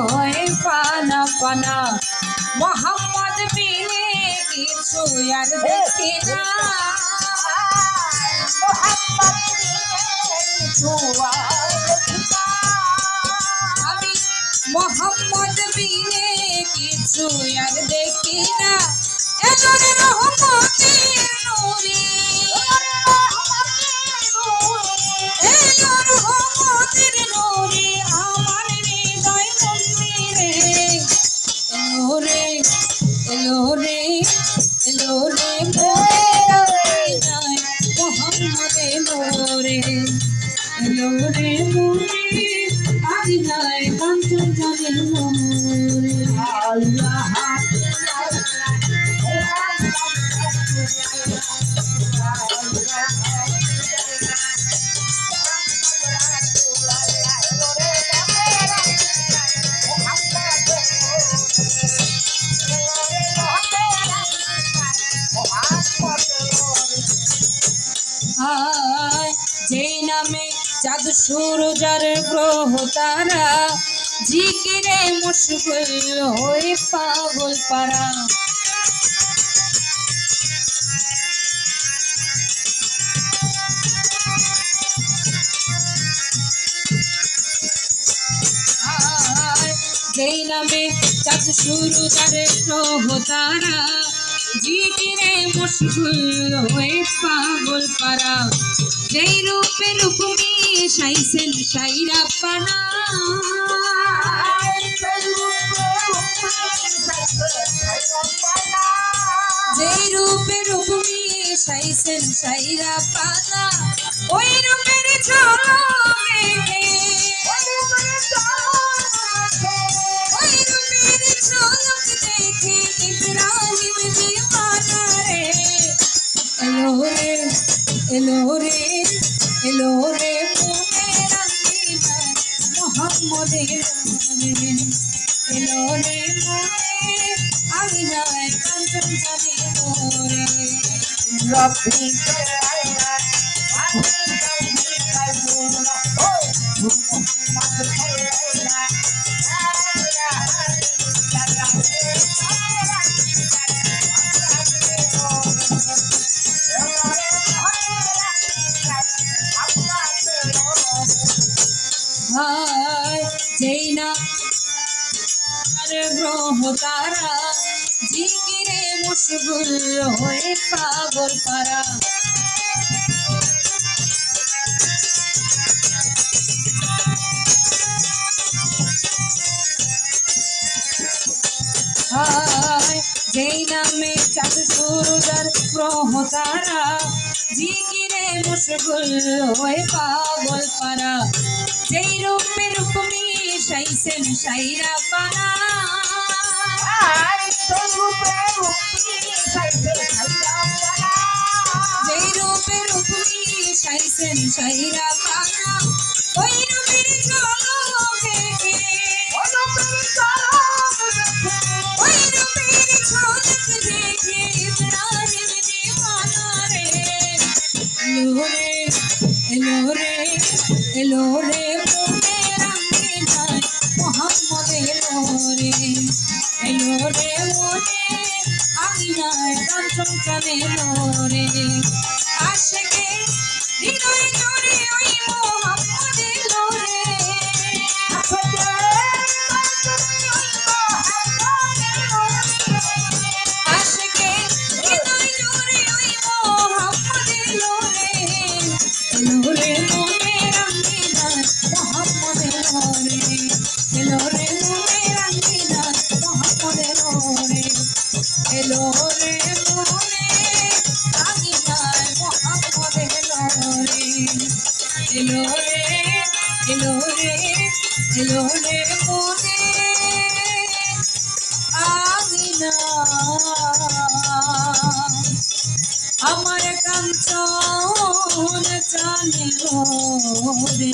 হয়ে পানা পানা মোহাম্মদ বিনে কিছু আর দেখি না আমি মোহাম্মদ বিনে কিছু আর দেখি না এজন্য রহমতের নূরে রহমতের নূরে আমার হৃদয় মন্দিরে এলো রে এলো রে এলো রে মোহাম্মদ এলো রে এলো রে মোরে আল্লাহ কাঞ্চন জানে মোরে আল্লাহ যেই নামে চাঁদ সূরজ আর গ্রহ তারা জিকিরে মশগুল হয়ে পাগল পারা যেই নামে চাঁদ সূরজ আর গ্রহ তারা জিকিরে মশগুল হয়ে পাগল পারা যেই রূপে রূপমি সাইসেন সাইরা পানা যেই রূপে রূপমি সাইসেন সাইরা পানা ওই রূপের ঝলকে ওই রূপের ঝলক দেখে ইব্রাহিম দিওয়ানা রে এলো রে এলো রে এলো রে মোমের আঙ্গিনা মোহাম্মদ এলো রে মোমের আঙ্গিনায় কাঞ্চন জানে মোরে রব্বি যেই না গ্রহ তারা জিকিরে মশগুল হয়ে পাগল পারা যেই নামে চাঁদ সূরজ আর গ্রহ তারা জিকিরে মশগুল হয়ে পাগল পারা যেই রূপে রূপমি সাইসেন সাইরা পানা যেই রূপে রূপমি সাইসেন সাইরা পানা ওই রূপের ঝলকে ওই রূপের ঝলক দেখে ইব্রাহিম দিওয়ানা রে এলো রে এলো রে এলো রে মোমের আঙ্গিনায় মোহাম্মদ এলো রে এলো রে মোমের আঙ্গিনায় কাঞ্চন জানে মোরে আশিকে হৃদয় জুড়ে ওই মোহাম্মদ এলো রে আশিকে হৃদয় জুড়ে ওই মোহাম্মদ এলো রে এলো রে মোমের আঙ্গিনায় মোহাম্মদ এলো রে এলো রে মোমের আঙ্গিনায় মোহাম্মদ এলো রে এলো রে মোমের আঙ্গিনায় মোহাম্মদ এলো রে এলো রে এলো রে এলো রে মোমের আঙ্গিনা আমার কাঞ্চন জানে রে